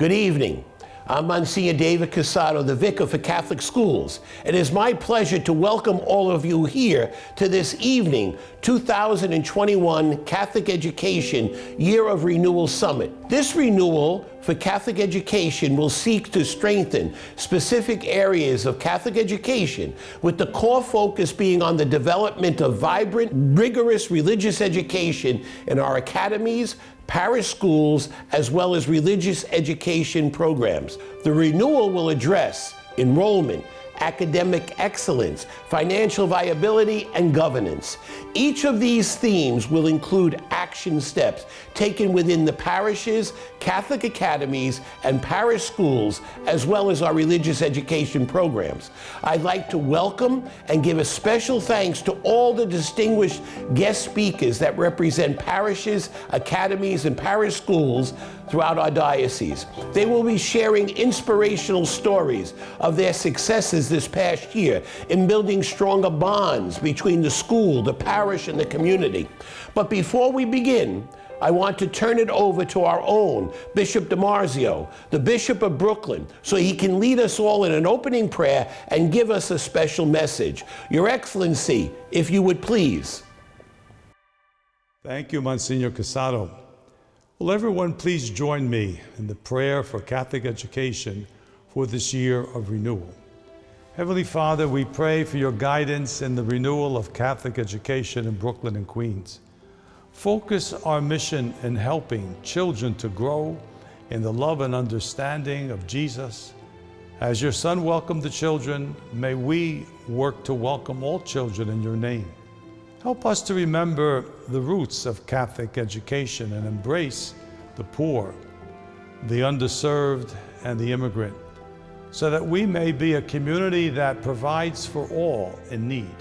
Good evening. I'm Monsignor David Casado, the Vicar for Catholic Schools. It is my pleasure to welcome all of you here to this evening 2021 Catholic Education Year of Renewal Summit. This renewal for Catholic education will seek to strengthen specific areas of Catholic education, with the core focus being on the development of vibrant, rigorous religious education in our academies, parish schools, as well as religious education programs. The renewal will address enrollment, academic excellence, financial viability, and governance. Each of these themes will include action steps taken within the parishes, Catholic academies, and parish schools, as well as our religious education programs. I'd like to welcome and give a special thanks to all the distinguished guest speakers that represent parishes, academies, and parish schools throughout our diocese. They will be sharing inspirational stories of their successes this past year in building stronger bonds between the school, the parish, and the community. But before we begin, I want to turn it over to our own Bishop DiMarzio, the Bishop of Brooklyn, so he can lead us all in an opening prayer and give us a special message. Your Excellency, if you would please. Thank you, Monsignor Casado. Will everyone please join me in the prayer for Catholic education for this year of renewal? Heavenly Father, we pray for your guidance in the renewal of Catholic education in Brooklyn and Queens. Focus our mission in helping children to grow in the love and understanding of Jesus. As your Son welcomed the children, may we work to welcome all children in your name. Help us to remember the roots of Catholic education and embrace the poor, the underserved, and the immigrant, so that we may be a community that provides for all in need.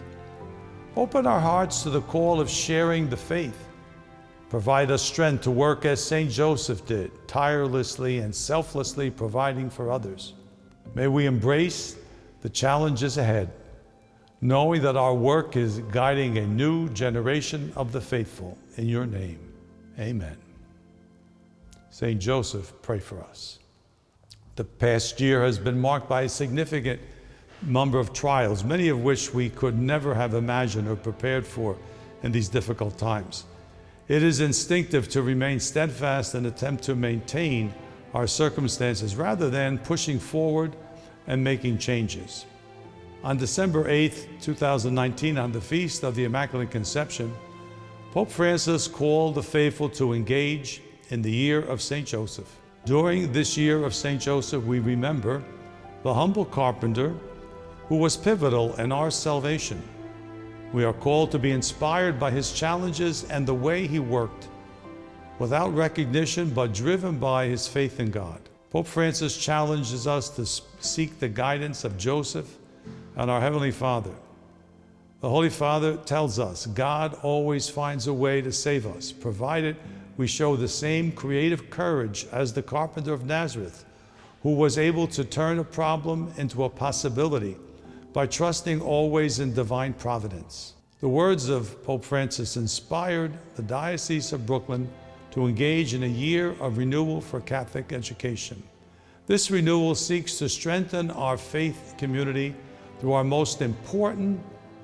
Open our hearts to the call of sharing the faith. Provide us strength to work as St. Joseph did, tirelessly and selflessly providing for others. May we embrace the challenges ahead, knowing that our work is guiding a new generation of the faithful. In your name, amen. St. Joseph, pray for us. The past year has been marked by a significant number of trials, many of which we could never have imagined or prepared for in these difficult times. It is instinctive to remain steadfast and attempt to maintain our circumstances rather than pushing forward and making changes. On December 8th, 2019, on the Feast of the Immaculate Conception, Pope Francis called the faithful to engage in the year of St. Joseph. During this year of St. Joseph, we remember the humble carpenter who was pivotal in our salvation. We are called to be inspired by his challenges and the way he worked, without recognition but driven by his faith in God. Pope Francis challenges us to seek the guidance of Joseph and our Heavenly Father. The Holy Father tells us God always finds a way to save us, provided we show the same creative courage as the carpenter of Nazareth, who was able to turn a problem into a possibility by trusting always in divine providence. The words of Pope Francis inspired the Diocese of Brooklyn to engage in a year of renewal for Catholic education. This renewal seeks to strengthen our faith community through our most important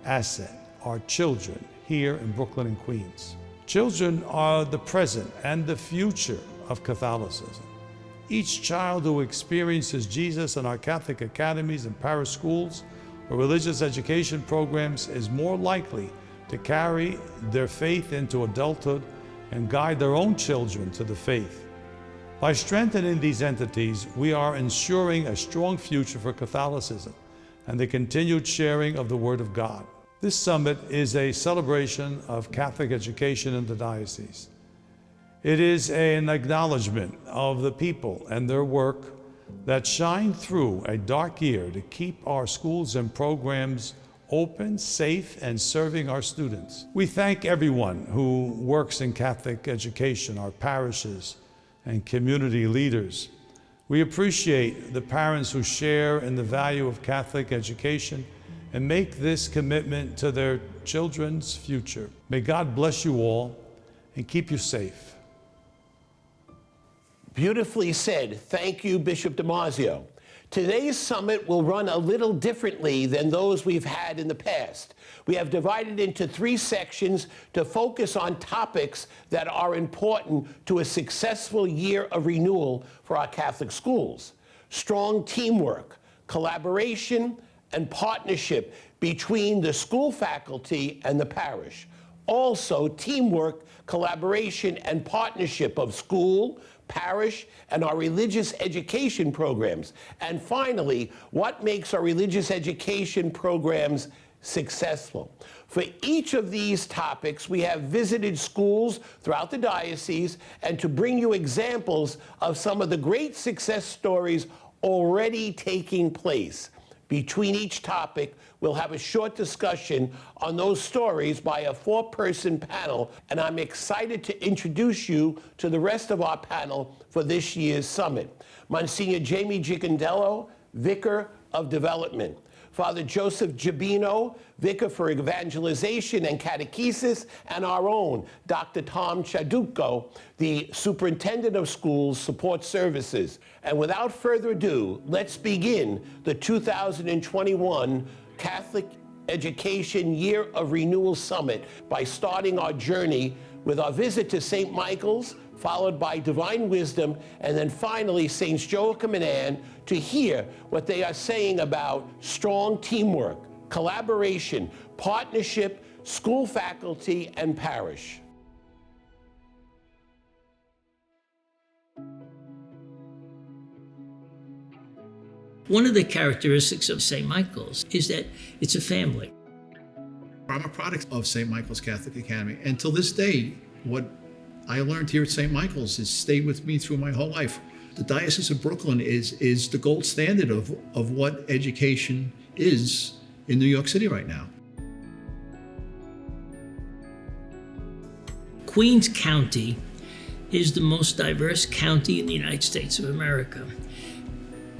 asset, our children here in Brooklyn and Queens. Children are the present and the future of Catholicism. Each child who experiences Jesus in our Catholic academies and parish schools or religious education programs is more likely to carry their faith into adulthood and guide their own children to the faith. By strengthening these entities, we are ensuring a strong future for Catholicism and the continued sharing of the Word of God. This summit is a celebration of Catholic education in the diocese. It is an acknowledgement of the people and their work that shine through a dark year to keep our schools and programs open, safe, and serving our students. We thank everyone who works in Catholic education, our parishes and community leaders. We appreciate the parents who share in the value of Catholic education and make this commitment to their children's future. May God bless you all and keep you safe. Beautifully said. Thank you, Bishop DiMarzio. Today's summit will run a little differently than those we've had in the past. We have divided into 3 sections to focus on topics that are important to a successful year of renewal for our Catholic schools. Strong teamwork, collaboration, and partnership between the school faculty and the parish. Also, teamwork, collaboration, and partnership of school, parish, and our religious education programs. And finally, what makes our religious education programs successful? For each of these topics, we have visited schools throughout the diocese and to bring you examples of some of the great success stories already taking place. Between each topic, we'll have a short discussion on those stories by a 4-person panel, and I'm excited to introduce you to the rest of our panel for this year's summit. Monsignor Jamie Gicondello, Vicar of Development. Father Joseph Gibino, Vicar for Evangelization and Catechesis, and our own Dr. Tom Chaduco, the Superintendent of Schools Support Services. And without further ado, let's begin the 2021 Catholic Education Year of Renewal Summit by starting our journey with our visit to St. Michael's, followed by Divine Wisdom, and then finally Saints Joachim and Anne, to hear what they are saying about strong teamwork, collaboration, partnership, school faculty, and parish. One of the characteristics of St. Michael's is that it's a family. I'm a product of St. Michael's Catholic Academy, and till this day, what I learned here at St. Michael's has stayed with me through my whole life. The Diocese of Brooklyn is the gold standard of what education is in New York City right now. Queens County is the most diverse county in the United States of America.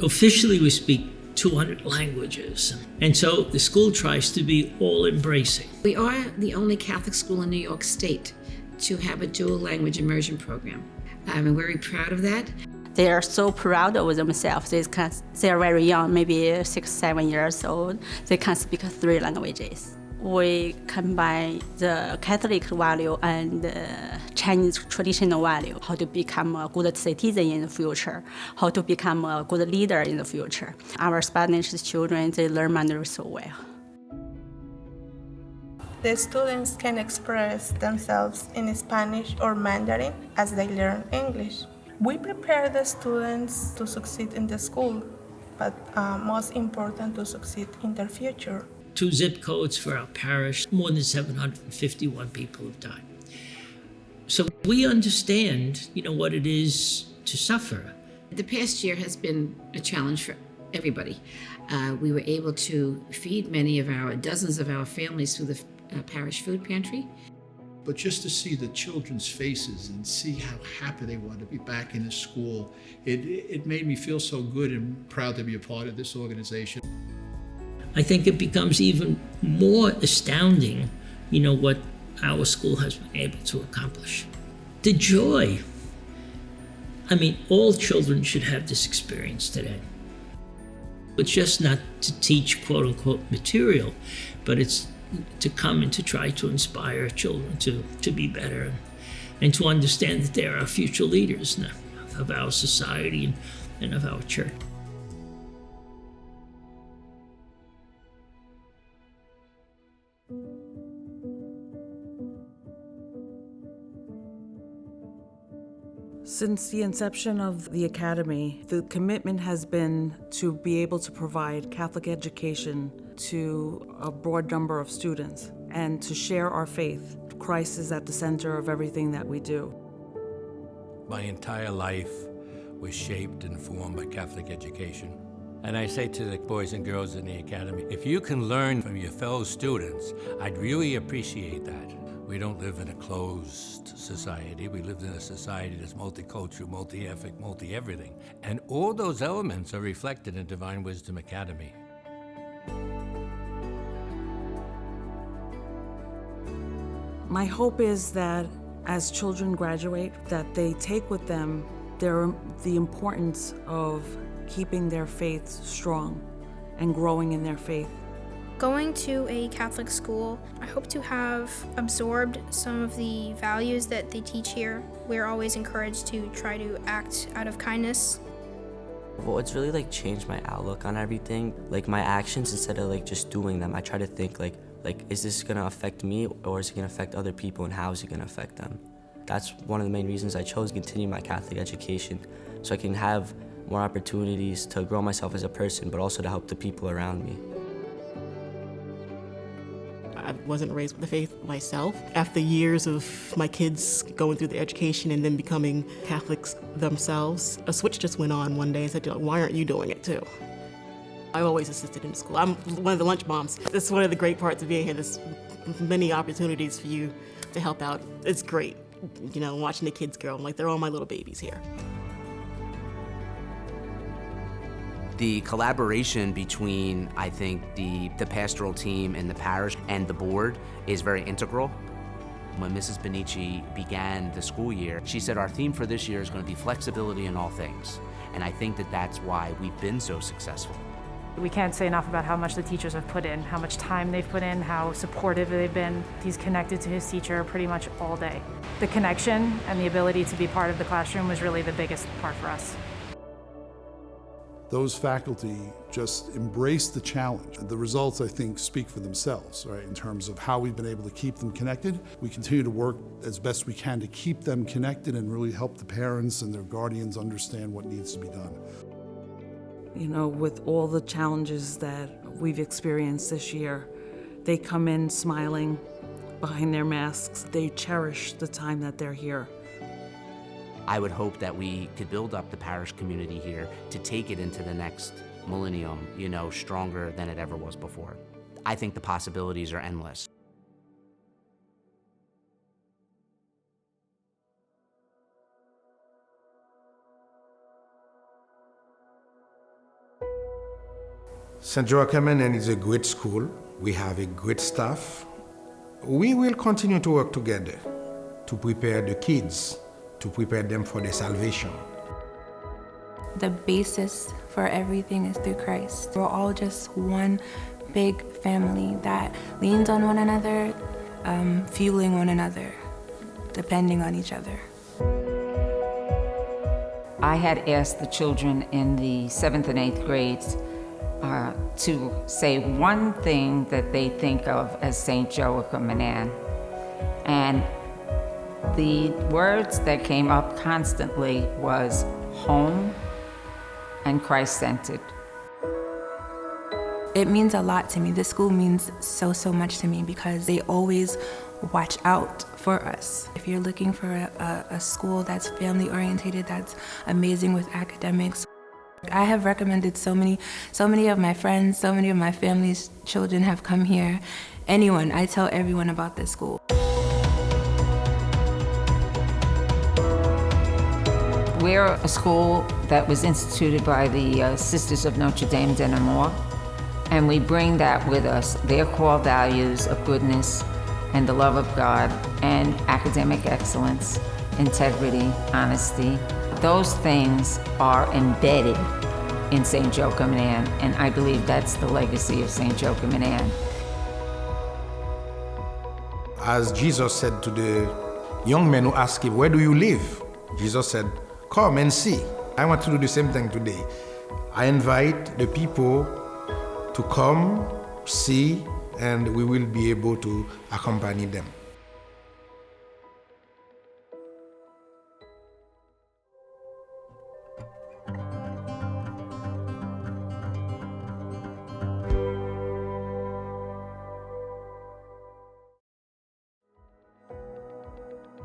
Officially, we speak 200 languages, and so the school tries to be all-embracing. We are the only Catholic school in New York State to have a dual language immersion program. I'm very proud of that. They are so proud of themselves. They are very young, maybe 6, 7 years old. They can speak 3 languages. We combine the Catholic value and Chinese traditional value, how to become a good citizen in the future, how to become a good leader in the future. Our Spanish children, they learn Mandarin so well. The students can express themselves in Spanish or Mandarin as they learn English. We prepare the students to succeed in the school, but most important, to succeed in their future. 2 zip codes for our parish, more than 751 people have died. So we understand, what it is to suffer. The past year has been a challenge for everybody. We were able to feed dozens of our families through the parish food pantry. But just to see the children's faces and see how happy they were to be back in the school, it made me feel so good and proud to be a part of this organization. I think it becomes even more astounding, what our school has been able to accomplish. The joy. All children should have this experience today. It's just not to teach quote-unquote material, but it's to come and to try to inspire children to be better and to understand that they are our future leaders of our society and of our church. Since the inception of the Academy, the commitment has been to be able to provide Catholic education to a broad number of students and to share our faith. Christ is at the center of everything that we do. My entire life was shaped and formed by Catholic education. And I say to the boys and girls in the Academy, if you can learn from your fellow students, I'd really appreciate that. We don't live in a closed society. We live in a society that's multicultural, multi-ethnic, multi-everything. And all those elements are reflected in Divine Wisdom Academy. My hope is that as children graduate, that they take with them the importance of keeping their faith strong and growing in their faith. Going to a Catholic school, I hope to have absorbed some of the values that they teach here. We're always encouraged to try to act out of kindness. Well, it's really changed my outlook on everything. My actions, instead of just doing them, I try to think like, is this gonna affect me, or is it gonna affect other people, and how is it gonna affect them? That's one of the main reasons I chose to continue my Catholic education, so I can have more opportunities to grow myself as a person, but also to help the people around me. I wasn't raised with the faith myself. After years of my kids going through the education and then becoming Catholics themselves, a switch just went on one day and said, why aren't you doing it too? I always assisted in school. I'm one of the lunch moms. That's one of the great parts of being here. There's many opportunities for you to help out. It's great, watching the kids grow. They're all my little babies here. The collaboration between, I think, the pastoral team and the parish and the board is very integral. When Mrs. Benici began the school year, she said our theme for this year is going to be flexibility in all things. And I think that that's why we've been so successful. We can't say enough about how much the teachers have put in, how much time they've put in, how supportive they've been. He's connected to his teacher pretty much all day. The connection and the ability to be part of the classroom was really the biggest part for us. Those faculty just embrace the challenge. The results, I think, speak for themselves, right? In terms of how we've been able to keep them connected. We continue to work as best we can to keep them connected and really help the parents and their guardians understand what needs to be done. With all the challenges that we've experienced this year, they come in smiling behind their masks. They cherish the time that they're here. I would hope that we could build up the parish community here to take it into the next millennium, stronger than it ever was before. I think the possibilities are endless. St. Joachim is a great school. We have a great staff. We will continue to work together to prepare the kids, to prepare them for their salvation. The basis for everything is through Christ. We're all just one big family that leans on one another, fueling one another, depending on each other. I had asked the children in the 7th and 8th grades to say one thing that they think of as St. Joachim and Anne. And the words that came up constantly was home and Christ-centered. It means a lot to me. This school means so much to me because they always watch out for us. If you're looking for a school that's family-oriented, that's amazing with academics, I have recommended so many of my friends, so many of my family's children have come here. I tell everyone about this school. We're a school that was instituted by the Sisters of Notre Dame de Namur, and we bring that with us, their core values of goodness and the love of God and academic excellence, integrity, honesty. Those things are embedded in St. Joachim and Anne, and I believe that's the legacy of St. Joachim and Anne. As Jesus said to the young men who asked him, "Where do you live?" Jesus said, "Come and see." I want to do the same thing today. I invite the people to come, see, and we will be able to accompany them.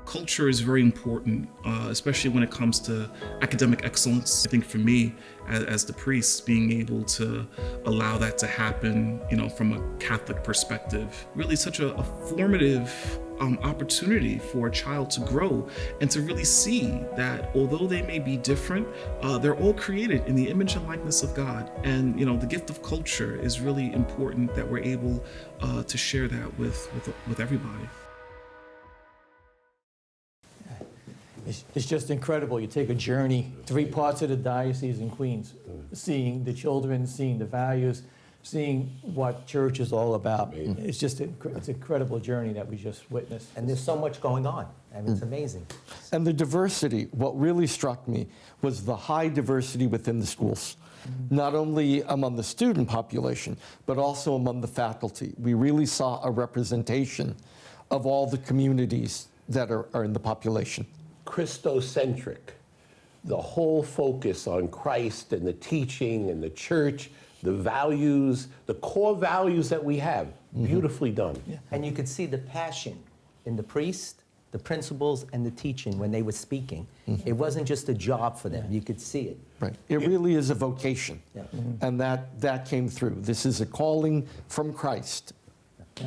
Culture is very important, especially when it comes to academic excellence. I think for me, as the priest, being able to allow that to happen, from a Catholic perspective, really such a formative opportunity for a child to grow and to really see that although they may be different, they're all created in the image and likeness of God. And the gift of culture is really important that we're able to share that with everybody. It's just incredible. You take a journey, 3 parts of the diocese in Queens, seeing the children, seeing the values, seeing what church is all about. It's just it's an incredible journey that we just witnessed. And there's so much going on. I mean, it's amazing. And the diversity, what really struck me was the high diversity within the schools. Not only among the student population, but also among the faculty. We really saw a representation of all the communities that are in the population. Christocentric, the whole focus on Christ and the teaching and the church, the values, the core values that we have, beautifully done. And you could see the passion in the priest, the principals, and the teaching when they were speaking. It wasn't just a job for them. You could see it. Right. It really is a vocation. And that came through. This is a calling from Christ.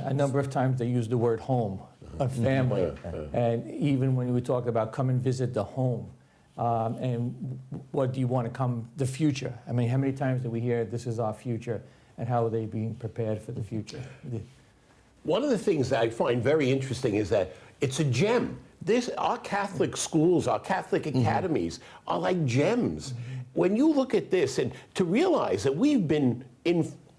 A number of times they use the word home, a family. And even when we talk about come and visit the home, and what do you want to come, the future. I mean, how many times do we hear this is our future, and how are they being prepared for the future? One of the things that I find very interesting is that it's a gem. Our Catholic schools, our Catholic academies are like gems. When you look at this, and to realize that we've been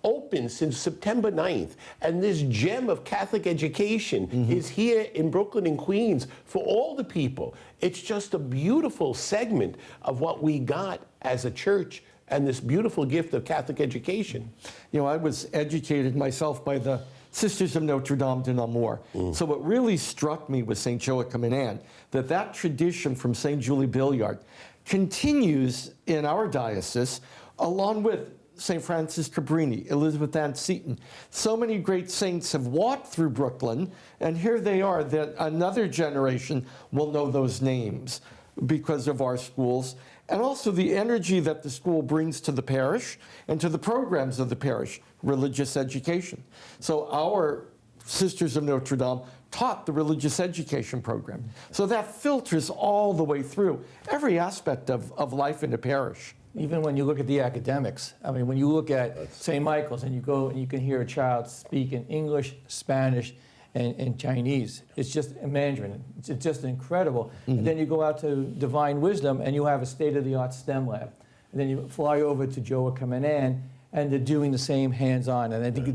open since September 9th, and this gem of Catholic education is here in Brooklyn and Queens for all the people. It's just a beautiful segment of what we got as a church and this beautiful gift of Catholic education. You know, I was educated myself by the Sisters of Notre Dame de Namur. So what really struck me with St. Joachim and Anne, that tradition from St. Julie Billiard continues in our diocese, along with St. Francis Cabrini, Elizabeth Ann Seton. So many great saints have walked through Brooklyn, and here they are, that another generation will know those names because of our schools, and also the energy that the school brings to the parish and to the programs of the parish, religious education. So our Sisters of Notre Dame taught the religious education program. So that filters all the way through every aspect of life in the parish. Even when you look at the academics, I mean, when you look at St. Michael's and you go and you can hear a child speak in English, Spanish, and Chinese, it's just Mandarin. It's just incredible. And then you go out to Divine Wisdom and you have a state-of-the-art STEM lab. And then you fly over to Joachim and Anne, and they're doing the same hands-on. And I think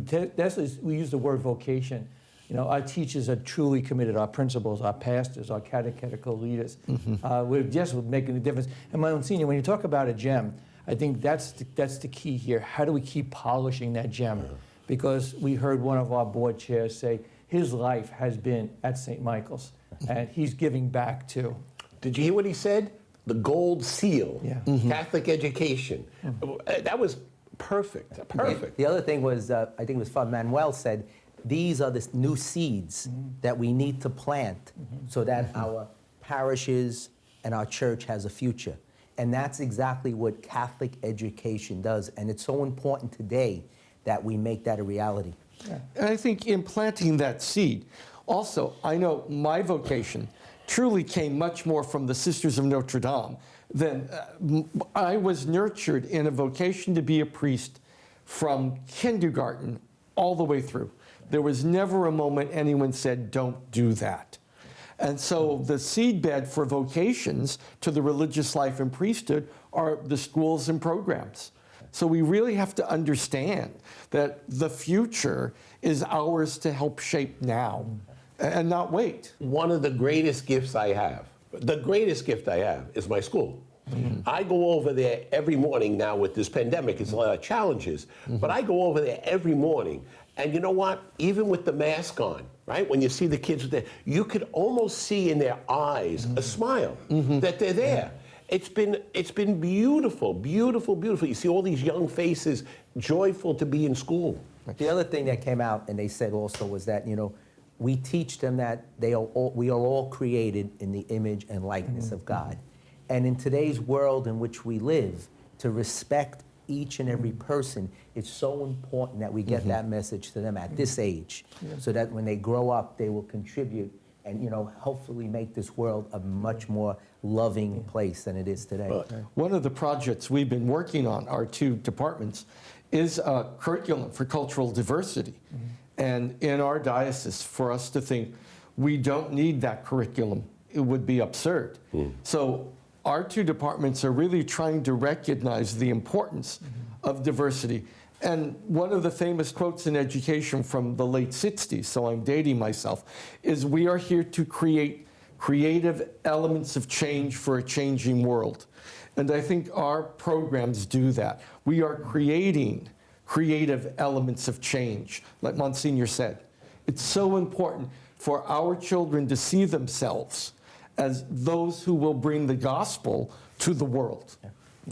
we use the word vocation. You know, our teachers are truly committed, our principals, our pastors, our catechetical leaders. We're just making a difference. And Monsignor, when you talk about a gem, I think that's the key here. How do we keep polishing that gem? Because we heard one of our board chairs say his life has been at St. Michael's, and he's giving back too. Did you hear what he said? The gold seal, Catholic education. That was perfect, perfect. The other thing was, I think it was Father Manuel said, these are the new seeds that we need to plant so that our parishes and our church has a future. And that's exactly what Catholic education does. And it's so important today that we make that a reality. And I think in planting that seed, also, I know my vocation truly came much more from the Sisters of Notre Dame than I was nurtured in a vocation to be a priest from kindergarten all the way through. There was never a moment anyone said, don't do that. And so the seedbed for vocations to the religious life and priesthood are the schools and programs. So we really have to understand that the future is ours to help shape now and not wait. One of the greatest gifts I have, the greatest gift I have is my school. I go over there every morning now with this pandemic. It's a lot of challenges, but I go over there every morning. And you know what? Even with the mask on, right? When you see the kids there, you could almost see in their eyes a smile that they're there. It's been beautiful, beautiful, beautiful. You see all these young faces, joyful to be in school. The other thing that came out, and they said also, was that, you know, we teach them that we are all created in the image and likeness of God. And in today's world in which we live, to respect each and every person, it's so important that we get that message to them at this age, so that when they grow up, they will contribute and, you know, hopefully make this world a much more loving place than it is today. One of the projects we've been working on, our two departments, is a curriculum for cultural diversity. And in our diocese, for us to think, we don't need that curriculum it would be absurd. So our two departments are really trying to recognize the importance of diversity. And one of the famous quotes in education from the late 60s, so I'm dating myself, is we are here to create creative elements of change for a changing world. And I think our programs do that. We are creating creative elements of change, like Monsignor said. It's so important for our children to see themselves as those who will bring the gospel to the world.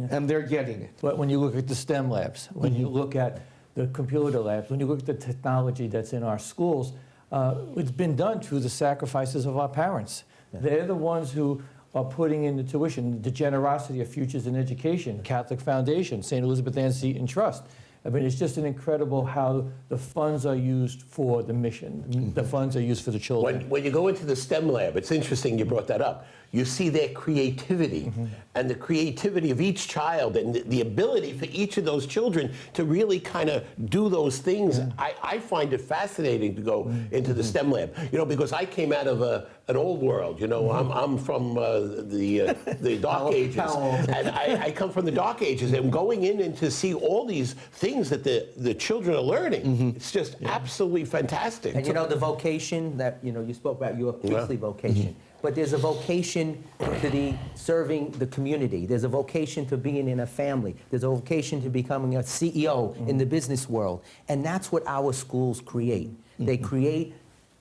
And they're getting it. But when you look at the STEM labs, when you look at the computer labs, when you look at the technology that's in our schools, it's been done through the sacrifices of our parents. They're the ones who are putting in the tuition, the generosity of Futures in Education, Catholic Foundation, St. Elizabeth Ann Seton Trust. I mean, it's just an incredible how the funds are used for the mission. The funds are used for the children. When you go into the STEM lab, it's interesting you brought that up. You see their creativity and the creativity of each child and the ability for each of those children to really kind of do those things. I find it fascinating to go into the STEM lab, you know, because I came out of an old world, you know, I'm from the Dark Ages, and I come from the Dark Ages, and going in and to see all these things that the children are learning, it's just absolutely fantastic. And you know, the vocation that, you know, you spoke about your priestly vocation. But there's a vocation to serving the community. There's a vocation to being in a family. There's a vocation to becoming a CEO in the business world. And that's what our schools create. They create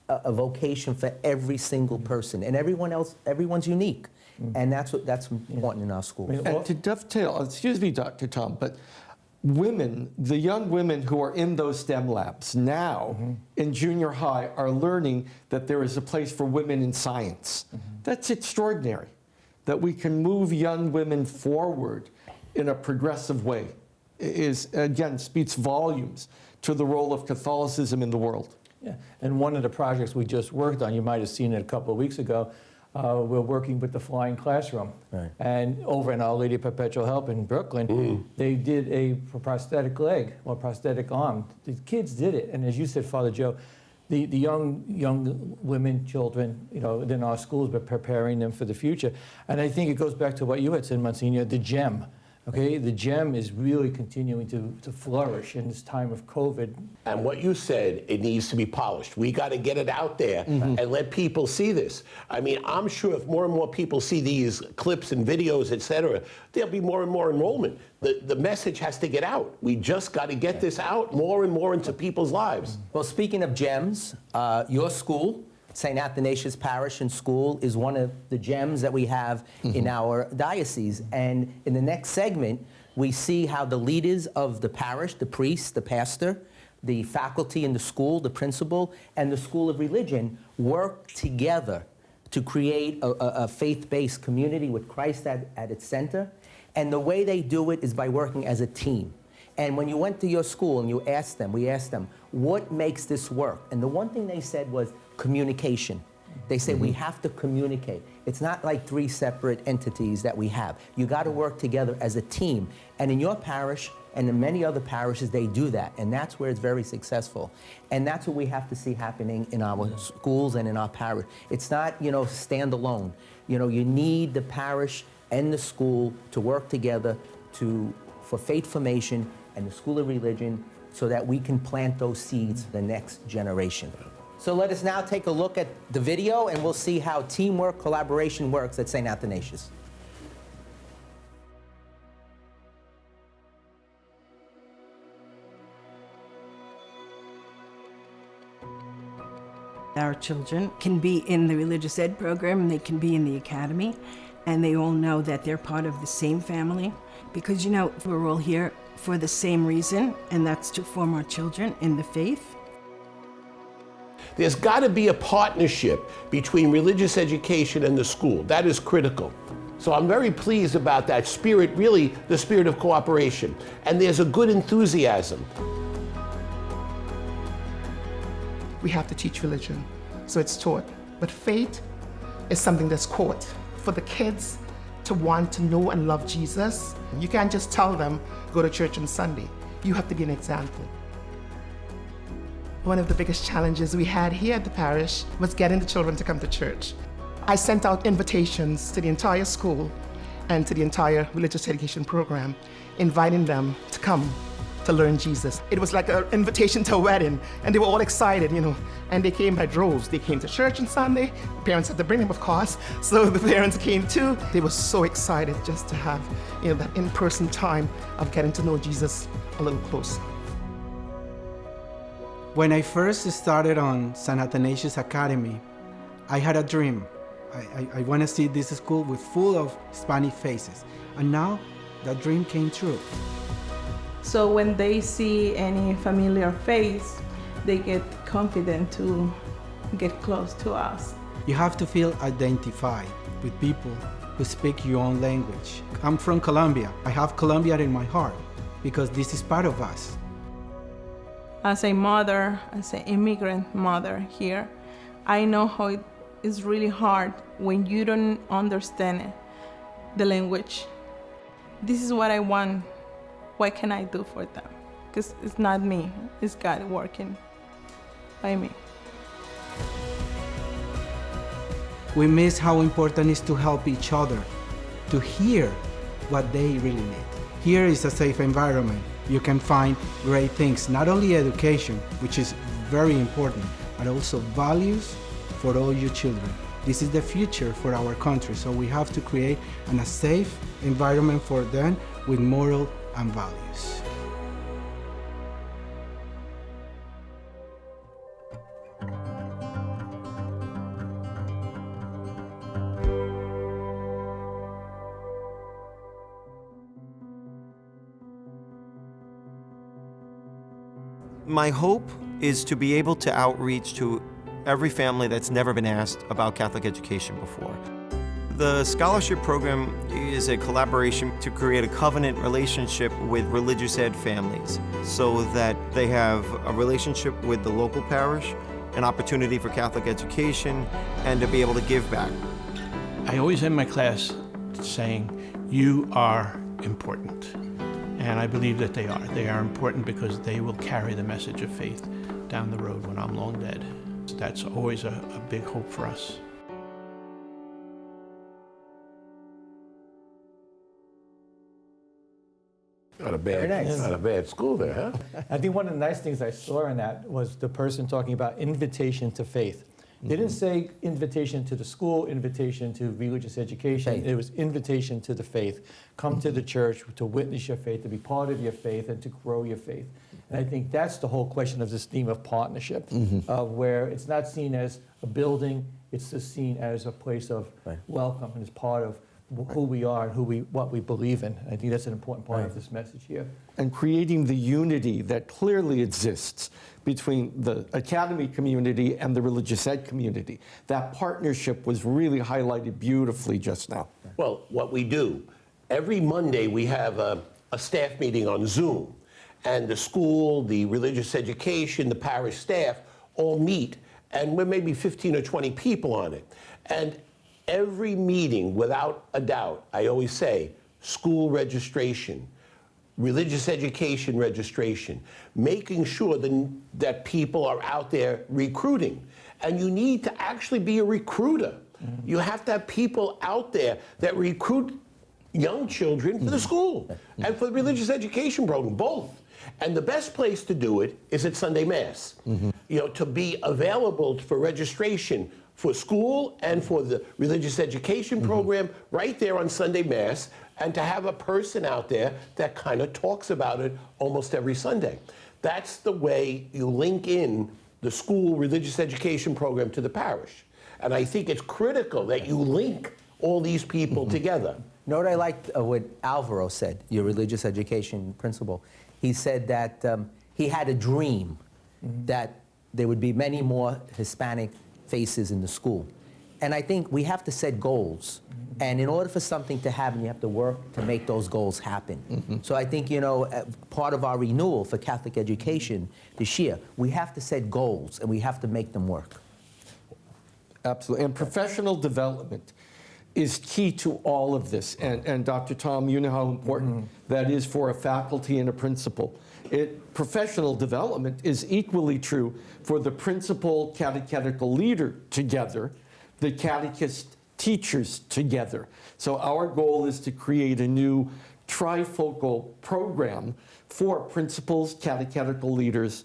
a vocation for every single person. And everyone's unique. And that's important in our schools. And to dovetail, excuse me, Dr. Tom, but women, the young women who are in those STEM labs now in junior high are learning that there is a place for women in science. That's extraordinary, that we can move young women forward in a progressive way. Again, speaks volumes to the role of Catholicism in the world. Yeah, and one of the projects we just worked on, you might have seen it a couple of weeks ago, we're working with the Flying Classroom. And over in Our Lady of Perpetual Help in Brooklyn, they did a prosthetic leg or prosthetic arm. The kids did it. And as you said, Father Joe, the young women, children, you know, in our schools, but preparing them for the future. And I think it goes back to what you had said, Monsignor, the GEM. Okay, the GEM is really continuing to flourish in this time of COVID. And what you said, it needs to be polished. We got to get it out there and let people see this. I mean, I'm sure if more and more people see these clips and videos, et cetera, there'll be more and more enrollment. The message has to get out. We just got to get this out more and more into people's lives. Well, speaking of gems, your school, St. Athanasius Parish and School, is one of the gems that we have in our diocese. And in the next segment, we see how the leaders of the parish, the priest, the pastor, the faculty in the school, the principal, and the School of Religion work together to create a faith-based community with Christ at its center. And the way they do it is by working as a team. And when you went to your school and we asked them, what makes this work? And the one thing they said was communication. They say we have to communicate. It's not like three separate entities that we have. You got to work together as a team. And in your parish and in many other parishes, they do that. And that's where it's very successful. And that's what we have to see happening in our schools and in our parish. It's not, you know, standalone. You know, you need the parish and the school to work together for faith formation and the School of Religion so that we can plant those seeds for the next generation. So let us now take a look at the video and we'll see how teamwork, collaboration works at St. Athanasius. Our children can be in the religious ed program and they can be in the academy, and they all know that they're part of the same family because, you know, we're all here for the same reason, and that's to form our children in the faith. There's got to be a partnership between religious education and the school. That is critical. So I'm very pleased about that spirit, really the spirit of cooperation. And there's a good enthusiasm. We have to teach religion, so it's taught. But faith is something that's caught. For the kids to want to know and love Jesus, you can't just tell them, go to church on Sunday. You have to be an example. One of the biggest challenges we had here at the parish was getting the children to come to church. I sent out invitations to the entire school and to the entire religious education program, inviting them to come to learn Jesus. It was like an invitation to a wedding, and they were all excited, and they came by droves. They came to church on Sunday. The parents had to bring them, of course, so the parents came too. They were so excited just to have, that in-person time of getting to know Jesus a little closer. When I first started on St. Athanasius Academy, I had a dream. I want to see this school with full of Hispanic faces, and now that dream came true. So when they see any familiar face, they get confident to get close to us. You have to feel identified with people who speak your own language. I'm from Colombia. I have Colombia in my heart because this is part of us. As a mother, as an immigrant mother here, I know how it is really hard when you don't understand the language. This is what I want. What can I do for them? Because it's not me, it's God working by me. We miss how important it is to help each other, to hear what they really need. Here is a safe environment. You can find great things, not only education, which is very important, but also values for all your children. This is the future for our country, so we have to create a safe environment for them with moral and values. My hope is to be able to outreach to every family that's never been asked about Catholic education before. The scholarship program is a collaboration to create a covenant relationship with religious ed families so that they have a relationship with the local parish, an opportunity for Catholic education, and to be able to give back. I always end my class saying, you are important. And I believe that they are. They are important because they will carry the message of faith down the road when I'm long dead. That's always a big hope for us. Not a bad school there, huh? I think one of the nice things I saw in that was the person talking about invitation to faith. They didn't say invitation to the school, invitation to religious education. Faith. It was invitation to the faith. Come to the church to witness your faith, to be part of your faith, and to grow your faith. And I think that's the whole question of this theme of partnership, where it's not seen as a building, it's just seen as a place of welcome and as part of who we are and what we believe in. I think that's an important part of this message here. And creating the unity that clearly exists between the academy community and the religious ed community. That partnership was really highlighted beautifully just now. Well, what we do, every Monday we have a staff meeting on Zoom, and the school, the religious education, the parish staff all meet, and we're maybe 15 or 20 people on it. And every meeting, without a doubt, I always say, school registration, religious education registration, making sure that people are out there recruiting. And you need to actually be a recruiter. You have to have people out there that recruit young children for the school and for the religious education program, both. And the best place to do it is at Sunday Mass. To be available for registration for school and for the religious education program right there on Sunday Mass, and to have a person out there that kind of talks about it almost every Sunday. That's the way you link in the school religious education program to the parish. And I think it's critical that you link all these people together. You know what I liked what Alvaro said, your religious education principal? He said that he had a dream that there would be many more Hispanic faces in the school. And I think we have to set goals. And in order for something to happen, you have to work to make those goals happen. So I think, part of our renewal for Catholic education this year, we have to set goals and we have to make them work. Absolutely. And professional development is key to all of this. And Dr. Tom, you know how important that is for a faculty and a principal. Professional development is equally true for the principal catechetical leader together, the catechist teachers together. So our goal is to create a new trifocal program for principals, catechetical leaders,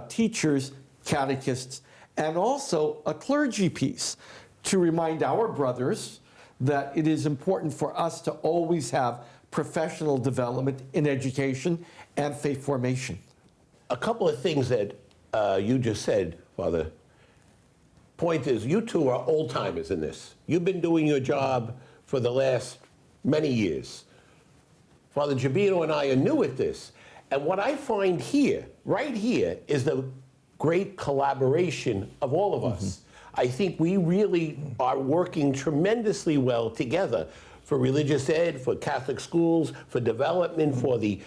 teachers, catechists, and also a clergy piece to remind our brothers that it is important for us to always have professional development in education and faith formation. A couple of things that you just said, Father. Point is, you two are old timers in this. You've been doing your job for the last many years. Father Gibino and I are new at this. And what I find here, right here, is the great collaboration of all of us. I think we really are working tremendously well together for religious ed, for Catholic schools, for development, for the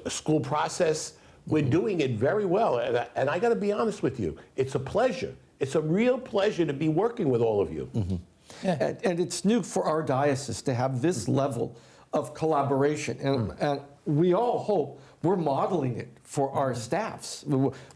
school process. We're doing it very well. And I got to be honest with you, it's a pleasure. It's a real pleasure to be working with all of you. And it's new for our diocese to have this level of collaboration. And we all hope we're modeling it for our staffs,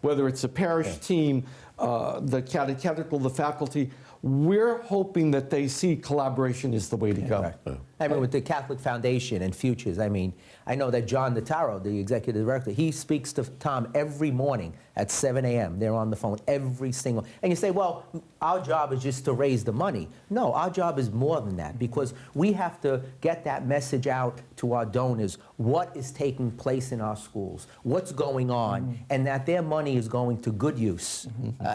whether it's a parish team, the catechetical, the faculty. We're hoping that they see collaboration is the way to go. I mean, with the Catholic Foundation and Futures, I mean, I know that John Notaro, the executive director, he speaks to Tom every morning at 7 a.m. They're on the phone every single, and you say, well, our job is just to raise the money. No, our job is more than that, because we have to get that message out to our donors, what is taking place in our schools, what's going on, and that their money is going to good use.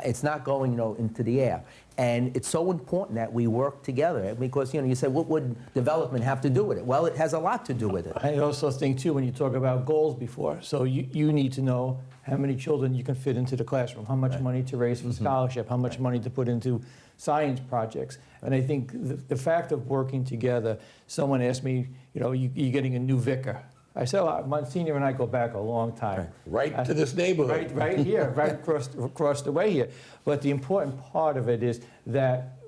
It's not going, into the air. And it's so important that we work together, because, you say, what would development have to do with it? Well, it has a lot to do with it. I also think, too, when you talk about goals before, so you need to know how many children you can fit into the classroom, how much money to raise for scholarship, how much money to put into science projects. And I think the fact of working together, someone asked me, you're getting a new vicar. I said, Monsignor and I go back a long time. Right to this neighborhood. Right here, right across the way here. But the important part of it is that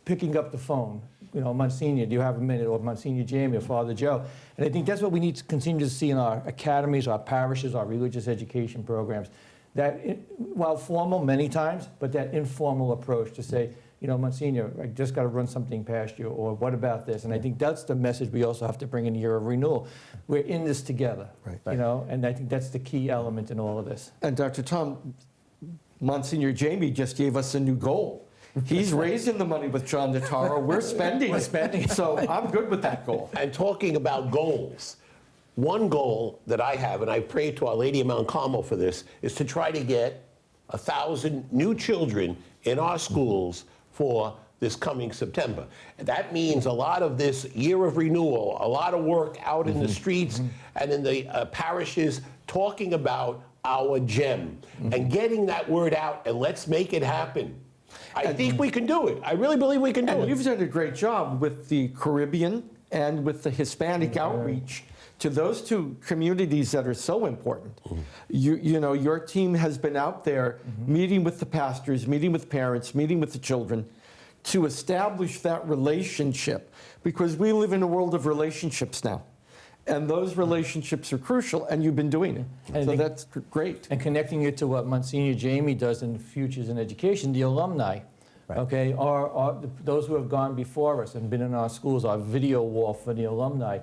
picking up the phone, Monsignor, do you have a minute? Or Monsignor Jamie or Father Joe. And I think that's what we need to continue to see in our academies, our parishes, our religious education programs. That, while formal many times, but that informal approach to say, Monsignor, I just got to run something past you, or what about this? And I think that's the message we also have to bring in the year of renewal. We're in this together, and I think that's the key element in all of this. And Dr. Tom, Monsignor Jamie just gave us a new goal. He's raising the money with John Notaro. We're spending it. So I'm good with that goal. And talking about goals, one goal that I have, and I pray to Our Lady of Mount Carmel for this, is to try to get 1,000 new children in our schools for this coming September. And that means a lot of this year of renewal, a lot of work out in the streets and in the parishes talking about our gem and getting that word out, and let's make it happen. I think we can do it. I really believe we can do it. You've done a great job with the Caribbean and with the Hispanic outreach to those two communities that are so important. Your team has been out there meeting with the pastors, meeting with parents, meeting with the children to establish that relationship, because we live in a world of relationships now. And those relationships are crucial, and you've been doing it. And so that's great. And connecting it to what Monsignor Jamie does in Futures in Education, the alumni, okay, are those who have gone before us and been in our schools, our video wall for the alumni,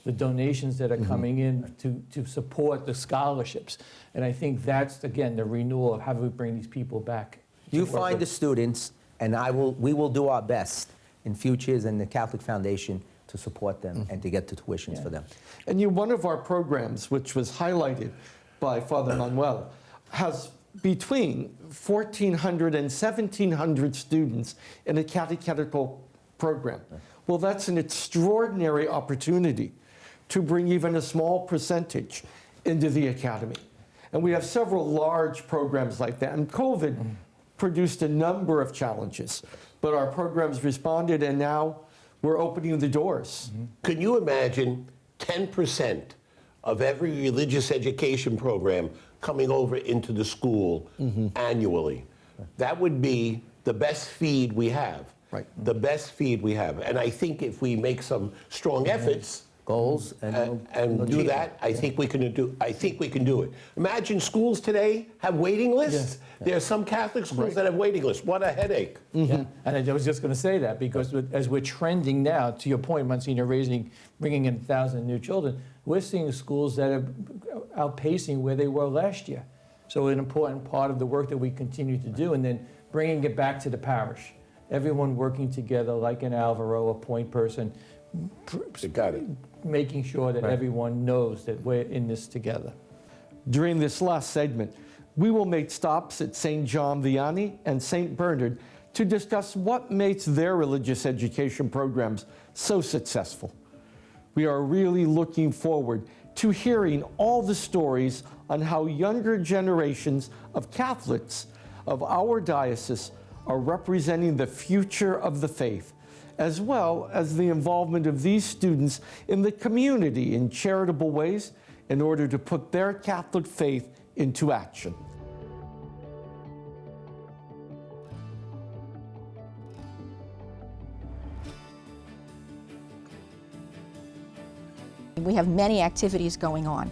the donations that are coming in to support the scholarships. And I think that's, again, the renewal of how do we bring these people back. You find the students, and we will do our best in Futures and the Catholic Foundation to support them and to get the tuitions for them. And one of our programs, which was highlighted by Father Manuel, has between 1,400 and 1,700 students in a catechetical program. Well, that's an extraordinary opportunity to bring even a small percentage into the academy. And we have several large programs like that. And COVID produced a number of challenges, but our programs responded, and now we're opening the doors. Can you imagine 10% of every religious education program coming over into the school annually? That would be the best feed we have. The best feed we have. And I think if we make some strong efforts, goals and do that. I think we can do. I think we can do it. Imagine schools today have waiting lists. There are some Catholic schools that have waiting lists. What a headache. Yeah. And I was just going to say that because as we're trending now, to your point, Monsignor, bringing in 1,000 new children, we're seeing schools that are outpacing where they were last year. So an important part of the work that we continue to do, and then bringing it back to the parish. Everyone working together like an Alvaro, a point person, got it. Making sure that everyone knows that we're in this together. During this last segment, we will make stops at St. John Vianney and St. Bernard to discuss what makes their religious education programs so successful. We are really looking forward to hearing all the stories on how younger generations of Catholics of our diocese are representing the future of the faith, as well as the involvement of these students in the community in charitable ways in order to put their Catholic faith into action. We have many activities going on,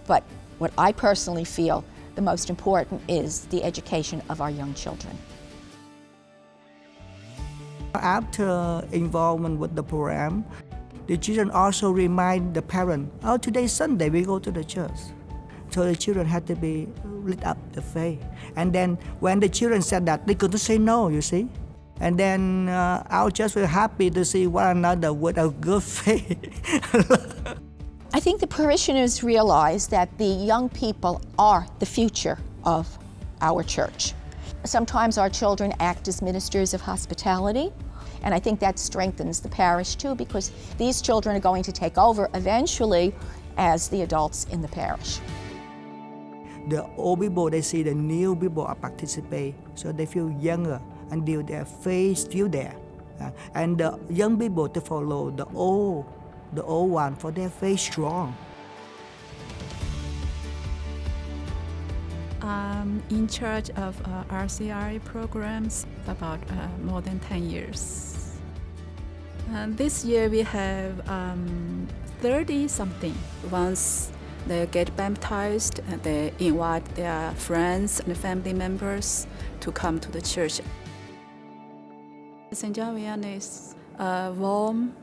but what I personally feel the most important is the education of our young children. After involvement with the program, the children also remind the parent, oh, today's Sunday, we go to the church. So the children had to be lit up the faith. And then when the children said that, they couldn't say no, you see. And then our church was happy to see one another with a good faith. I think the parishioners realize that the young people are the future of our church. Sometimes our children act as ministers of hospitality, and I think that strengthens the parish too, because these children are going to take over eventually as the adults in the parish. The old people, they see the new people participate, so they feel younger until their faith still there. And the young people to follow the old one for their faith strong. I'm in charge of RCRA programs about more than 10 years. This year we have 30-something. Once they get baptized, they invite their friends and family members to come to the church. St. John Vianney is a warm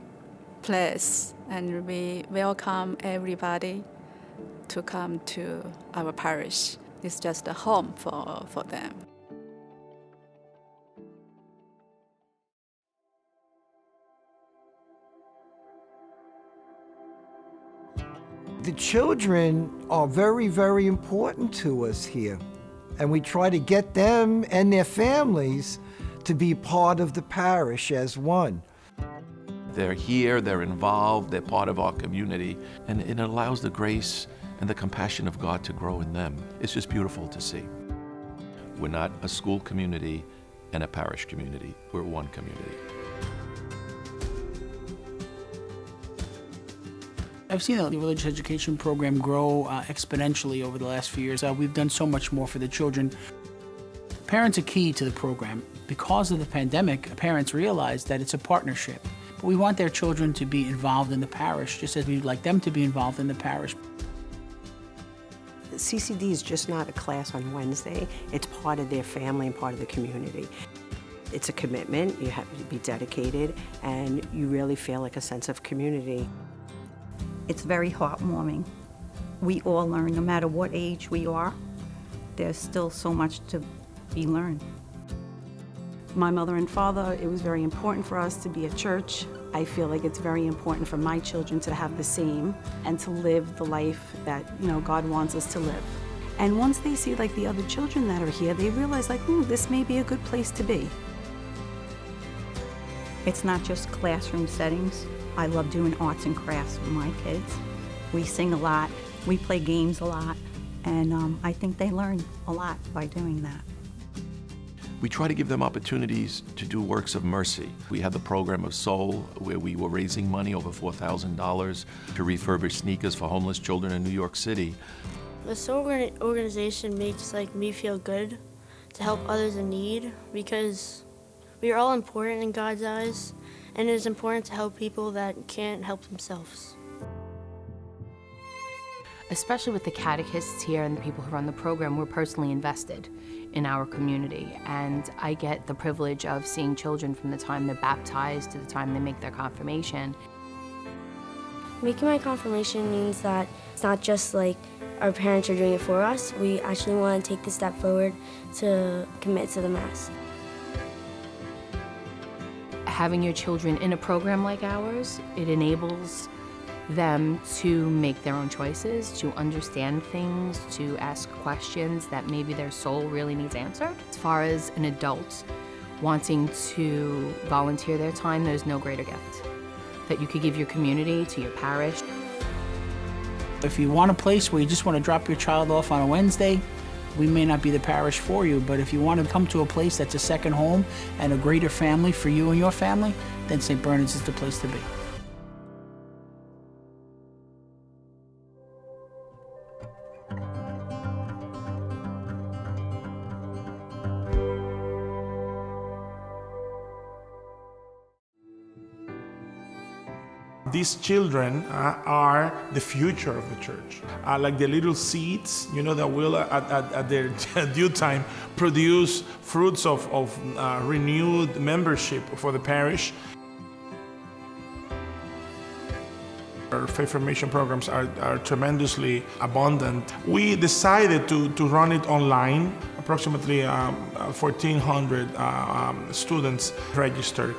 place, and we welcome everybody to come to our parish. It's just a home for them. The children are very, very important to us here, and we try to get them and their families to be part of the parish as one. They're here, they're involved, they're part of our community, and it allows the grace and the compassion of God to grow in them. It's just beautiful to see. We're not a school community and a parish community. We're one community. I've seen the religious education program grow exponentially over the last few years. We've done so much more for the children. Parents are key to the program. Because of the pandemic, parents realized that it's a partnership. But we want their children to be involved in the parish, just as we'd like them to be involved in the parish. CCD is just not a class on Wednesday. It's part of their family and part of the community. It's a commitment. You have to be dedicated, and you really feel like a sense of community. It's very heartwarming. We all learn, no matter what age we are. There's still so much to be learned. My mother and father, it was very important for us to be at church. I feel like it's very important for my children to have the same and to live the life that, God wants us to live. And once they see like the other children that are here, they realize like, this may be a good place to be. It's not just classroom settings. I love doing arts and crafts with my kids. We sing a lot, we play games a lot, and I think they learn a lot by doing that. We try to give them opportunities to do works of mercy. We had the program of Soul, where we were raising money, over $4,000, to refurbish sneakers for homeless children in New York City. The Soul organization makes me feel good to help others in need, because we are all important in God's eyes, and it is important to help people that can't help themselves. Especially with the catechists here and the people who run the program, we're personally invested in our community. And I get the privilege of seeing children from the time they're baptized to the time they make their confirmation. Making my confirmation means that it's not just like our parents are doing it for us. We actually want to take the step forward to commit to the Mass. Having your children in a program like ours, it enables them to make their own choices, to understand things, to ask questions that maybe their soul really needs answered. As far as an adult wanting to volunteer their time, there's no greater gift that you could give your community, to your parish. If you want a place where you just want to drop your child off on a Wednesday, we may not be the parish for you, but if you want to come to a place that's a second home and a greater family for you and your family, then St. Bernard's is the place to be. These children are the future of the church. Like the little seeds, that will at their due time produce fruits of renewed membership for the parish. Our faith formation programs are tremendously abundant. We decided to run it online. Approximately 1,400 students registered.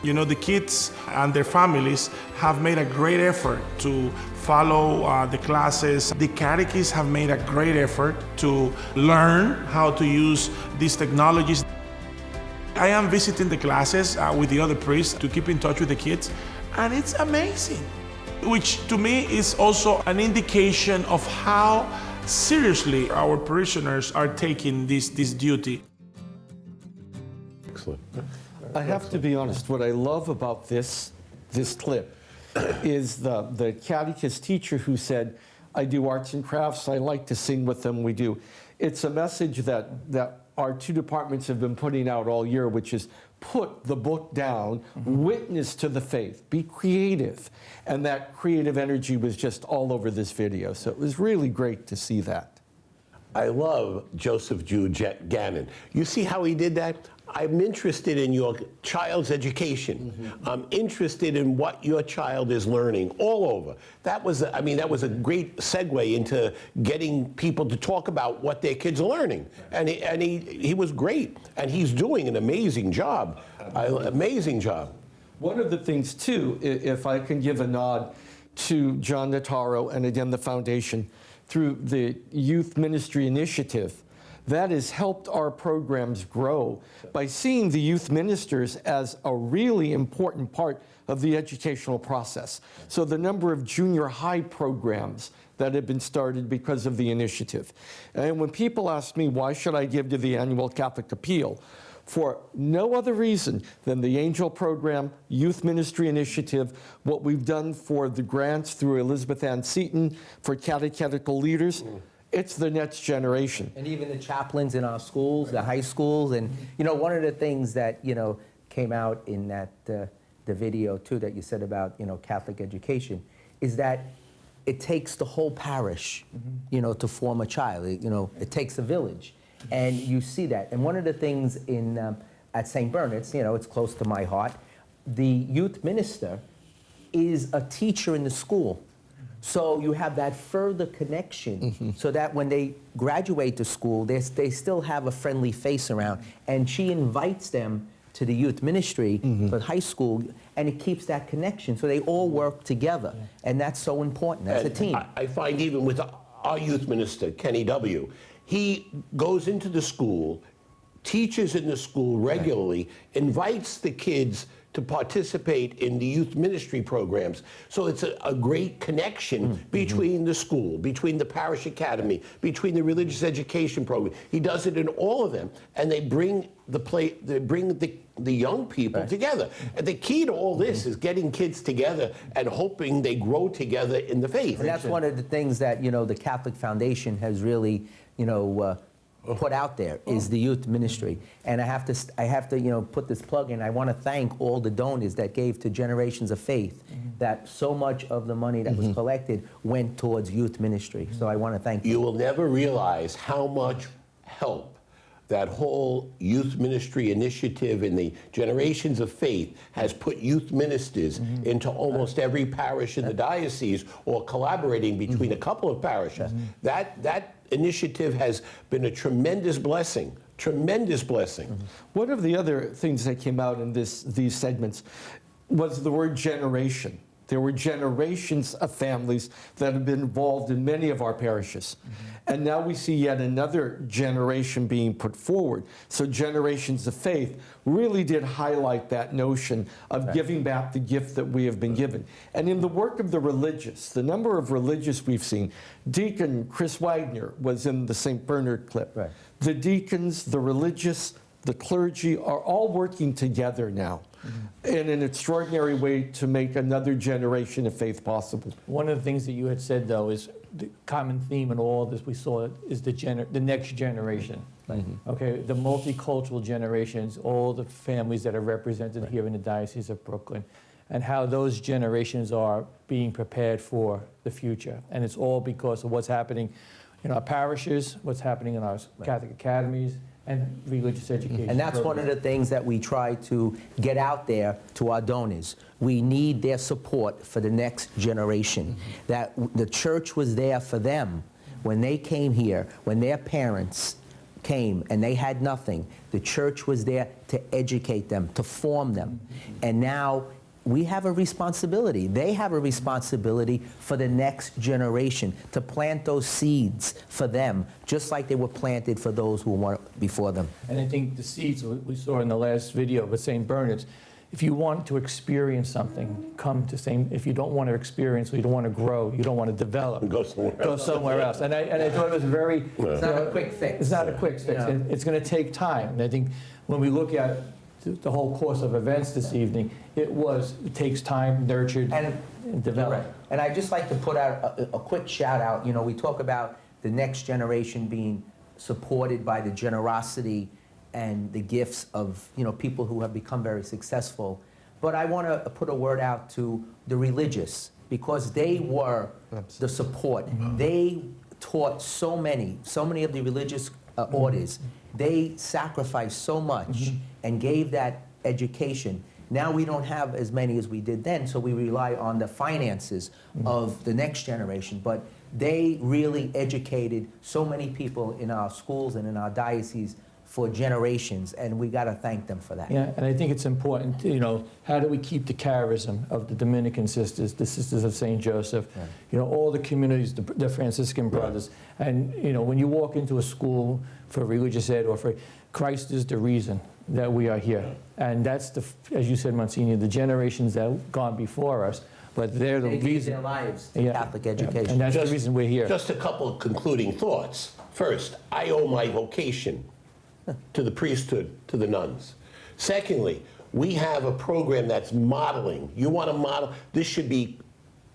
The kids and their families have made a great effort to follow the classes. The catechists have made a great effort to learn how to use these technologies. I am visiting the classes with the other priests to keep in touch with the kids, and it's amazing, which to me is also an indication of how seriously our parishioners are taking this duty. Excellent. I have to be honest, what I love about this clip is the catechist teacher who said, I do arts and crafts, I like to sing with them, we do. It's a message that our two departments have been putting out all year, which is put the book down, witness to the faith, be creative. And that creative energy was just all over this video. So it was really great to see that. I love Joseph Jude Gannon. You see how he did that? I'm interested in your child's education. I'm interested in what your child is learning all over. That was a great segue into getting people to talk about what their kids are learning. And he was great. And he's doing an amazing job. Amazing job. One of the things, too, if I can give a nod to John Notaro and again the foundation, through the Youth Ministry Initiative, that has helped our programs grow by seeing the youth ministers as a really important part of the educational process. So the number of junior high programs that have been started because of the initiative. And when people ask me, why should I give to the annual Catholic Appeal? For no other reason than the Angel Program, Youth Ministry Initiative, what we've done for the grants through Elizabeth Ann Seton for catechetical leaders. It's the next generation. And even the chaplains in our schools, the high schools. And, one of the things that, came out in that the video, too, that you said about, Catholic education, is that it takes the whole parish, to form a child. It takes a village. And you see that. And one of the things at St. Bernard's, it's close to my heart, the youth minister is a teacher in the school. So you have that further connection so that when they graduate to school, they still have a friendly face around. And she invites them to the youth ministry for high school, and it keeps that connection. So they all work together, and that's so important. That's a team. I find even with our youth minister, Kenny W., he goes into the school, teaches in the school regularly, invites the kids to participate in the youth ministry programs. So it's a great connection between the school, between the parish academy, between the religious education program. He does it in all of them, and they bring the young people together. And the key to all this is getting kids together and hoping they grow together in the faith. And that's one of the things that, the Catholic Foundation has really, put out there is the youth ministry. And I have to put this plug in. I want to thank all the donors that gave to Generations of Faith, that so much of the money that was collected went towards youth ministry. So I want to thank you. You will never realize how much help that whole youth ministry initiative in the Generations of Faith has put youth ministers into almost every parish in the diocese, or collaborating between a couple of parishes. That initiative has been a tremendous blessing. Tremendous blessing. One of the other things that came out in these segments was the word generation. There were generations of families that have been involved in many of our parishes. And now we see yet another generation being put forward. So Generations of Faith really did highlight that notion of giving back the gift that we have been given. And in the work of the religious, the number of religious we've seen, Deacon Chris Wagner was in the St. Bernard clip. The deacons, the religious, the clergy are all working together now in an extraordinary way to make another generation of faith possible. One of the things that you had said, though, is the common theme in all of this we saw is the next generation. Okay, the multicultural generations, all the families that are represented here in the Diocese of Brooklyn, and how those generations are being prepared for the future. And it's all because of what's happening in our parishes, what's happening in our Catholic academies, and religious education. And that's one of the things that we try to get out there to our donors. We need their support for the next generation. That the church was there for them when they came here, when their parents came and they had nothing. The church was there to educate them, to form them. And now we have a responsibility. They have a responsibility for the next generation, to plant those seeds for them, just like they were planted for those who were before them. And I think the seeds we saw in the last video with St. Bernard's, if you want to experience something, come to St. If you don't want to experience, or you don't want to grow, you don't want to develop, go somewhere else. And I thought it was very... It's not a quick fix. It's not a quick fix. Yeah. It's going to take time. And I think when we look at the whole course of events this evening, it takes time, nurtured, and developed. And I'd just like to put out a quick shout out. You know, we talk about the next generation being supported by the generosity and the gifts of, people who have become very successful. But I want to put a word out to the religious, because they were the support. They taught so many of the religious orders. They sacrificed so much and gave that education. Now we don't have as many as we did then, so we rely on the finances of the next generation. But they really educated so many people in our schools and in our dioceses for generations, and we got to thank them for that. Yeah, and I think it's important, how do we keep the charism of the Dominican sisters, the Sisters of St. Joseph, all the communities, the Franciscan brothers. And, when you walk into a school for religious ed or for Christ is the reason that we are here. And that's, as you said, Monsignor, the generations that have gone before us, but they're the They reason. gave their lives to Catholic education. And that's the reason we're here. Just a couple of concluding thoughts. First, I owe my vocation to the priesthood, to the nuns. Secondly, we have a program that's modeling. You want to model, this should be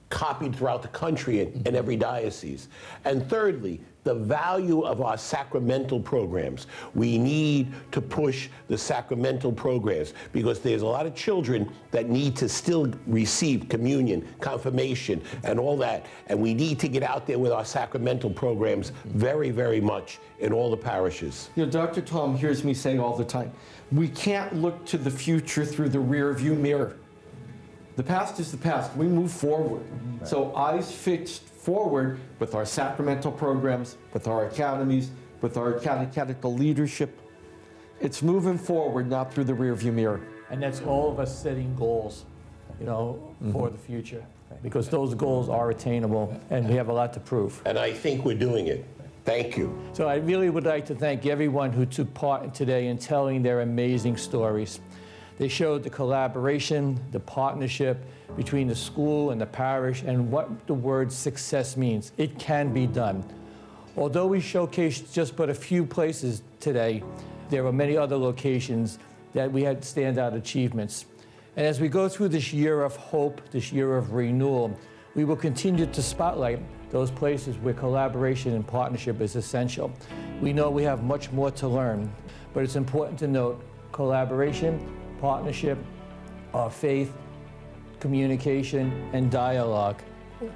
copied throughout the country in every diocese. And thirdly, the value of our sacramental programs. We need to push the sacramental programs because there's a lot of children that need to still receive communion, confirmation, and all that. And we need to get out there with our sacramental programs very, very much in all the parishes. Dr. Tom hears me say all the time, we can't look to the future through the rear view mirror. The past is the past. We move forward. Right. So eyes fixed forward with our sacramental programs, with our academies, with our catechetical leadership. It's moving forward, not through the rearview mirror. And that's all of us setting goals, for the future, because those goals are attainable, and we have a lot to prove. And I think we're doing it. Thank you. So I really would like to thank everyone who took part today in telling their amazing stories. They showed the collaboration, the partnership between the school and the parish, and what the word success means. It can be done. Although we showcased just but a few places today, there were many other locations that we had standout achievements. And as we go through this year of hope, this year of renewal, we will continue to spotlight those places where collaboration and partnership is essential. We know we have much more to learn, but it's important to note collaboration, partnership, our faith, communication, and dialogue.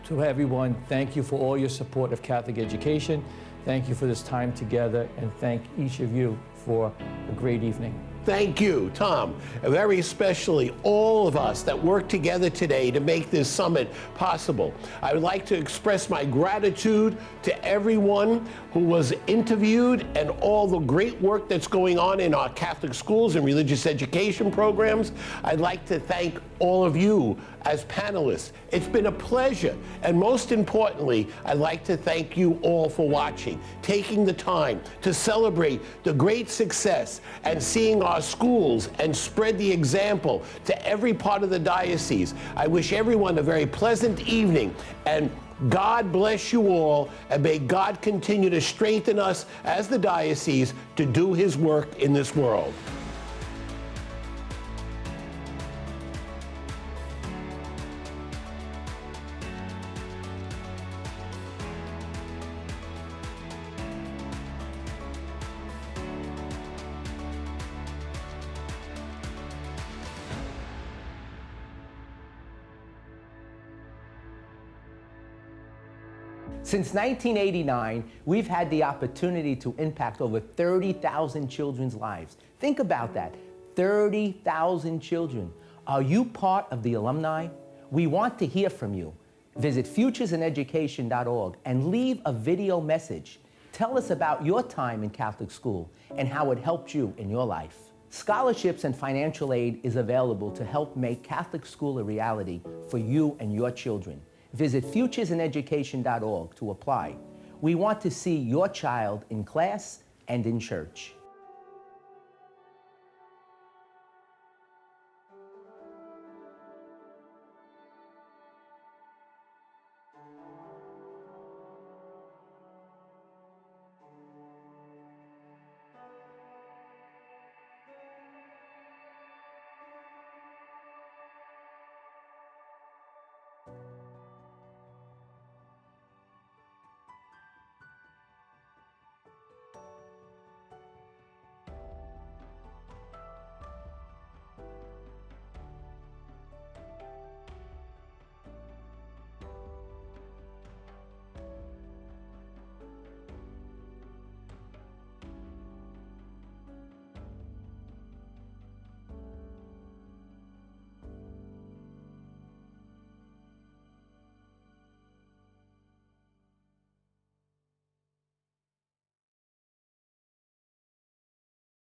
To everyone, thank you for all your support of Catholic education. Thank you for this time together, and thank each of you for a great evening. Thank you, Tom, and very especially all of us that worked together today to make this summit possible. I would like to express my gratitude to everyone who was interviewed and all the great work that's going on in our Catholic schools and religious education programs. I'd like to thank all of you as panelists. It's been a pleasure, and most importantly, I'd like to thank you all for watching, taking the time to celebrate the great success and seeing our schools and spread the example to every part of the diocese. I wish everyone a very pleasant evening, and God bless you all, and may God continue to strengthen us as the diocese to do his work in this world. Since 1989, we've had the opportunity to impact over 30,000 children's lives. Think about that, 30,000 children. Are you part of the alumni? We want to hear from you. Visit futuresaneducation.org and leave a video message. Tell us about your time in Catholic school and how it helped you in your life. Scholarships and financial aid is available to help make Catholic school a reality for you and your children. Visit futuresaneducation.org to apply. We want to see your child in class and in church.